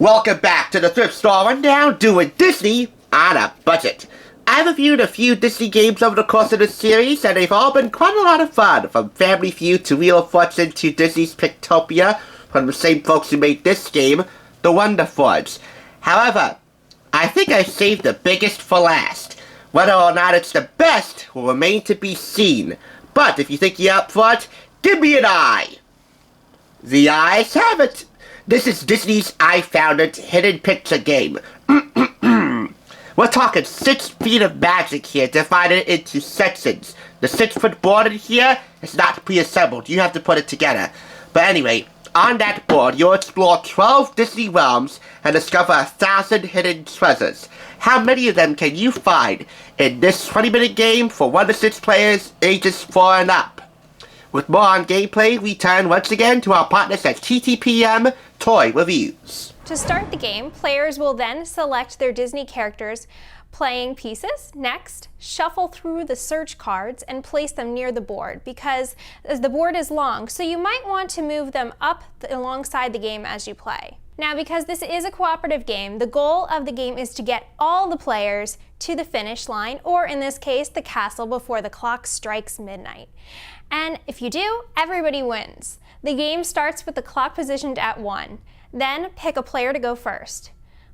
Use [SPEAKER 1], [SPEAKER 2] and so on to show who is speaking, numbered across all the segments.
[SPEAKER 1] Welcome back to the Thrift Store Rundown, doing Disney on a budget. I've reviewed a few Disney games over the course of this series, and they've all been quite a lot of fun, from Family Feud to Wheel of Fortune to Disney's Pictopia, from the same folks who made this game, the Wonder Forge. However, I think I saved the biggest for last. Whether or not it's the best will remain to be seen, but if you think you're up for it, give me an eye. The eyes have it. This is Disney's I Found It hidden picture game. We're talking 6 feet of magic here, divided into sections. The 6-foot board in here is not pre-assembled. You have to put it together. But anyway, on that board, you'll explore 12 Disney realms and discover 1,000 hidden treasures. How many of them can you find in this 20-minute game for 1 to 6 players, ages 4 and up? With more on gameplay, we turn once again to our partners at TTPM Toy Reviews.
[SPEAKER 2] To start the game, players will then select their Disney characters playing pieces. Next, shuffle through the search cards and place them near the board, because the board is long, so you might want to move them up alongside the game as you play. Now, because this is a cooperative game, the goal of the game is to get all the players to the finish line, or in this case, the castle, before the clock strikes midnight. And if you do, everybody wins. The game starts with the clock positioned at 1. Then pick a player to go first.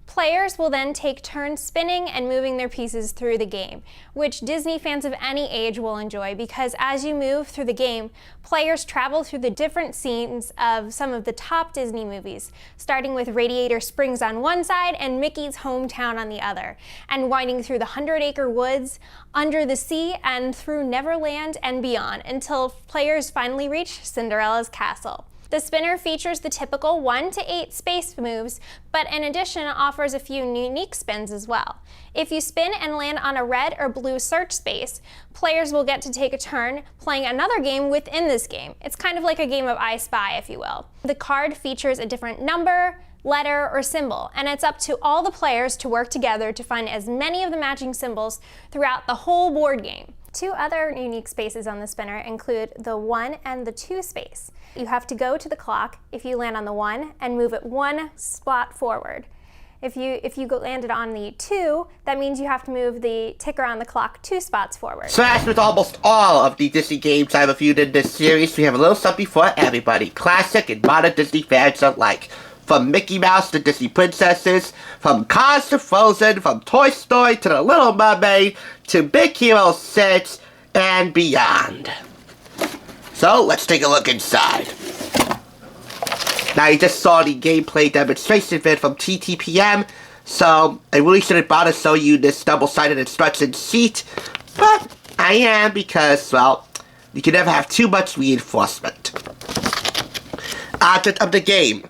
[SPEAKER 2] Players will then take turns spinning and moving their pieces through the game, which Disney fans of any age will enjoy, because as you move through the game, players travel through the different scenes of some of the top Disney movies, starting with Radiator Springs on one side and Mickey's hometown on the other, and winding through the 100-acre woods, under the sea, and through Neverland and beyond, until players finally reach Cinderella's castle. The spinner features the typical 1 to 8 space moves, but in addition offers a few unique spins as well. If you spin and land on a red or blue search space, players will get to take a turn playing another game within this game. It's kind of like a game of I Spy, if you will. The card features a different number, letter, or symbol, and it's up to all the players to work together to find as many of the matching symbols throughout the whole board game. 2 other unique spaces on the spinner include the 1 and the 2 space. You have to go to the clock if you land on the 1 and move it 1 spot forward. If you landed on the 2, that means you have to move the ticker on the clock 2 spots forward.
[SPEAKER 1] So as with almost all of the Disney games I've reviewed in this series, we have a little something for everybody. Classic and modern Disney fans alike. From Mickey Mouse to Disney Princesses, from Cars to Frozen, from Toy Story to The Little Mermaid, to Big Hero 6, and beyond. So, let's take a look inside. Now, you just saw the gameplay demonstration vid from TTPM, so I really shouldn't bother showing you this double-sided instruction sheet, but I am because, well, you can never have too much reinforcement. Object of the game.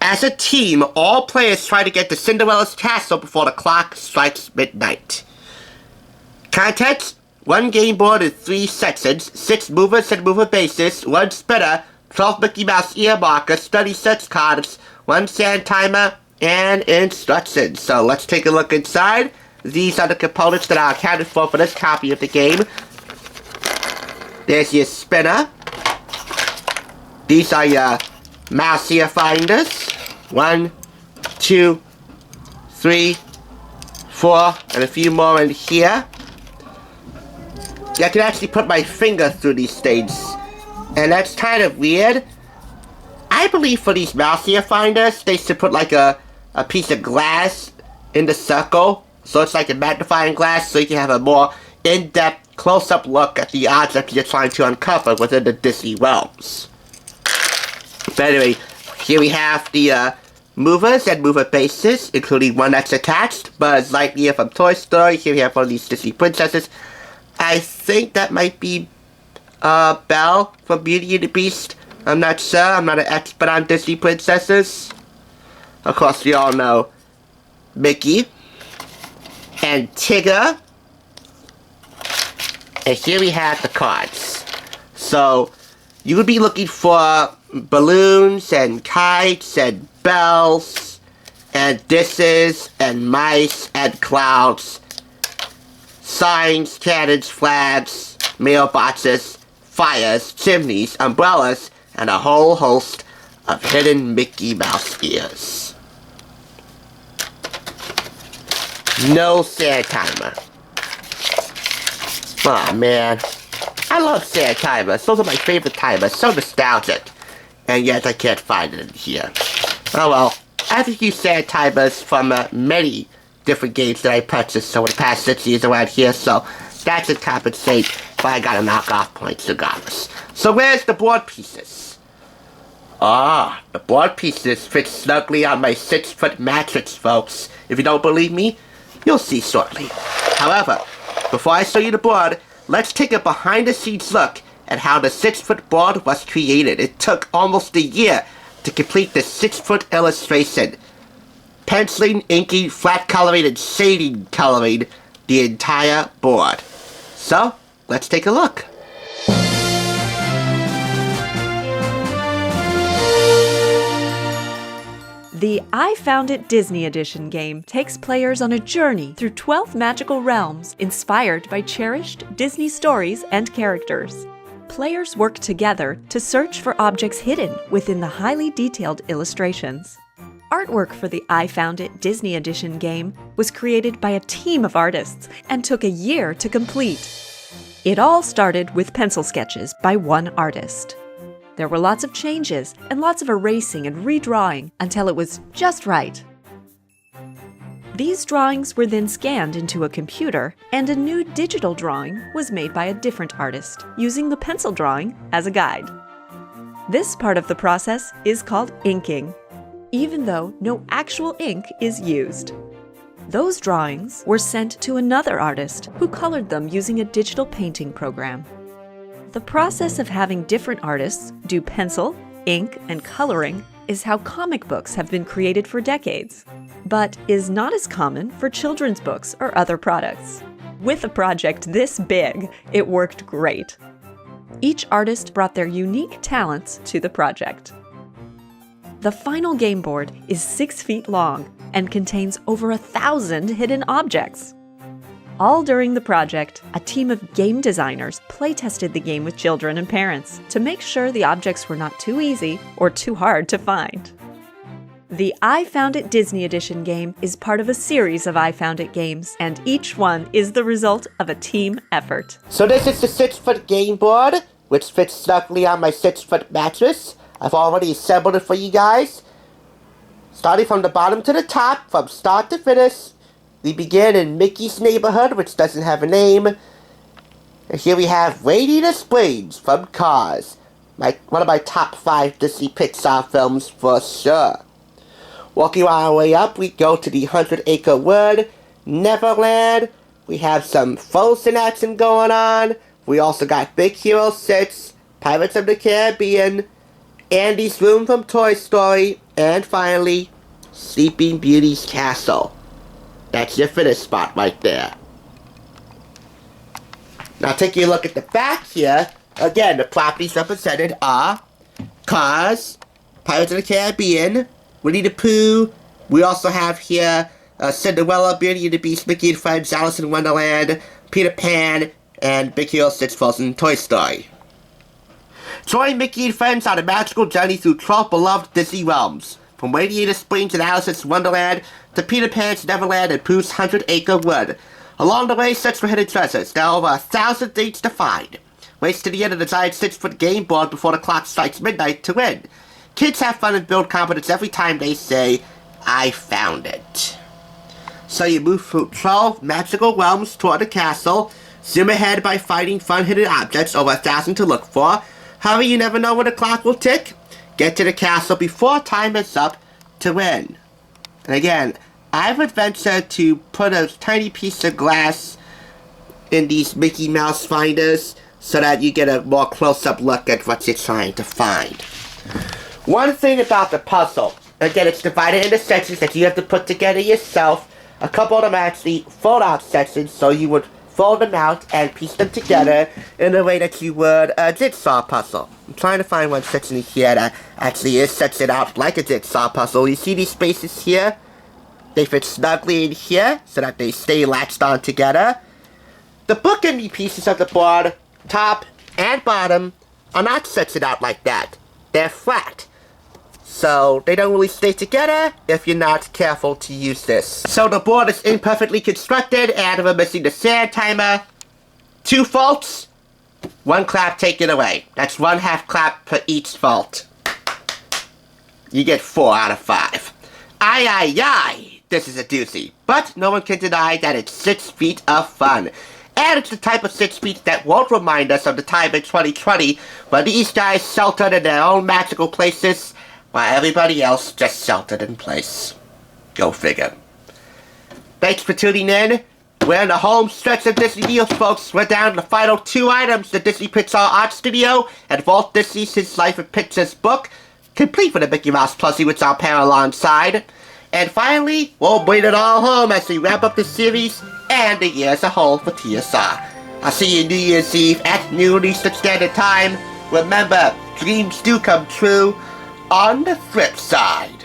[SPEAKER 1] As a team, all players try to get to Cinderella's castle before the clock strikes midnight. Contents: 1 game board in 3 sections, 6 movers and mover bases, 1 spinner, 12 Mickey Mouse ear markers, 30 search cards, 1 sand timer, and instructions. So let's take a look inside. These are the components that are accounted for this copy of the game. There's your spinner. These are your mouse ear finders. 1, 2, 3, 4, and a few more in here. I can actually put my finger through these things, and that's kind of weird. I believe for these mouse ear finders, they should put like a piece of glass in the circle, so it's like a magnifying glass, so you can have a more in-depth, close-up look at the object you're trying to uncover within the Disney realms. But anyway, here we have the movers and mover bases, including one that's attached. Buzz Lightyear from Toy Story. Here we have one of these Disney Princesses. I think that might be Belle from Beauty and the Beast. I'm not sure. I'm not an expert on Disney princesses. Of course, we all know Mickey and Tigger. And here we have the cards. So, you would be looking for balloons and kites and bells and dishes and mice and clouds, signs, cannons, flags, mailboxes, fires, chimneys, umbrellas, and a whole host of hidden Mickey Mouse ears. No sand timer. Aw, man. I love sand timers. Those are my favorite timers. So nostalgic. And yet I can't find it in here. Oh well. I've used sand timers from many different games that I purchased over the past 6 years around here, so that should compensate, but I gotta knock off points regardless. So where's the board pieces? Ah, the board pieces fit snugly on my 6-foot mattress, folks. If you don't believe me, you'll see shortly. However, before I show you the board, let's take a behind-the-scenes look at how the 6-foot board was created. It took almost a year to complete the 6-foot illustration. Penciling, inking, flat coloring, and shading coloring the entire board. So, let's take a look.
[SPEAKER 3] The I Found It Disney Edition game takes players on a journey through 12 magical realms inspired by cherished Disney stories and characters. Players work together to search for objects hidden within the highly detailed illustrations. Artwork for the I Found It Disney Edition game was created by a team of artists and took a year to complete. It all started with pencil sketches by one artist. There were lots of changes and lots of erasing and redrawing until it was just right. These drawings were then scanned into a computer, and a new digital drawing was made by a different artist, using the pencil drawing as a guide. This part of the process is called inking, even though no actual ink is used. Those drawings were sent to another artist who colored them using a digital painting program. The process of having different artists do pencil, ink, and coloring is how comic books have been created for decades, but is not as common for children's books or other products. With a project this big, it worked great. Each artist brought their unique talents to the project. The final game board is 6 feet long and contains over 1,000 hidden objects. All during the project, a team of game designers play-tested the game with children and parents to make sure the objects were not too easy or too hard to find. The I Found It Disney Edition game is part of a series of I Found It games, and each one is the result of a team effort.
[SPEAKER 1] So this is the 6-foot game board, which fits snugly on my 6-foot mattress. I've already assembled it for you guys. Starting from the bottom to the top, from start to finish, we begin in Mickey's Neighborhood, which doesn't have a name. And here we have Radiator Springs from Cars. One of my top 5 Disney Pixar films for sure. Walking our way up, we go to the 100-Acre Wood, Neverland. We have some Frozen action going on. We also got Big Hero 6, Pirates of the Caribbean, Andy's Room from Toy Story, and finally, Sleeping Beauty's Castle. That's your finish spot right there. Now taking a look at the back here, again, the properties represented are Cars, Pirates of the Caribbean, Winnie the Pooh. We also have here Cinderella, Beauty and the Beast, Mickey and Friends, Alice in Wonderland, Peter Pan, and Big Hero 6, Frozen, Toy Story. Join Mickey and Friends on a magical journey through 12 beloved Disney realms, from Radiator Springs and Alice's Wonderland to Peter Pan's Neverland and Pooh's 100-Acre Wood. Along the way, search for hidden treasures. There are over 1,000 things to find. Race to the end of the giant 6-foot game board before the clock strikes midnight to win. Kids have fun and build confidence every time they say, I found it. So you move through 12 magical realms toward the castle. Zoom ahead by finding fun hidden objects, over 1,000 to look for. However, you never know when the clock will tick. Get to the castle before time is up to win. And again, I've adventured to put a tiny piece of glass in these Mickey Mouse finders so that you get a more close-up look at what you're trying to find. One thing about the puzzle, again, it's divided into sections that you have to put together yourself. A couple of them are actually fold-out sections, so you would fold them out and piece them together in a way that you would a jigsaw puzzle. I'm trying to find one section here that actually is sectioned out like a jigsaw puzzle. You see these spaces here? They fit snugly in here so that they stay latched on together. The bookending pieces of the board, top and bottom, are not sectioned out like that. They're flat. so they don't really stay together if you're not careful to use this. So the board is imperfectly constructed and we're missing the sand timer. 2 faults, 1 clap taken away. That's 1 half clap per each fault. You get 4 out of 5. Aye, aye, aye. This is a doozy. But no one can deny that it's 6 feet of fun. And it's the type of 6 feet that won't remind us of the time in 2020 when these guys sheltered in their own magical places while everybody else just sheltered in place. Go figure. Thanks for tuning in. We're in the home stretch of Disney News, folks. We're down to the final 2 items, the Disney Pixar Art Studio and Walt Disney's His Life in Pictures book, complete with a Mickey Mouse plushie with our pair alongside. And finally, we'll bring it all home as we wrap up the series and the year as a whole for TSR. I'll see you New Year's Eve at noon Eastern Standard Time. Remember, dreams do come true on the flip side.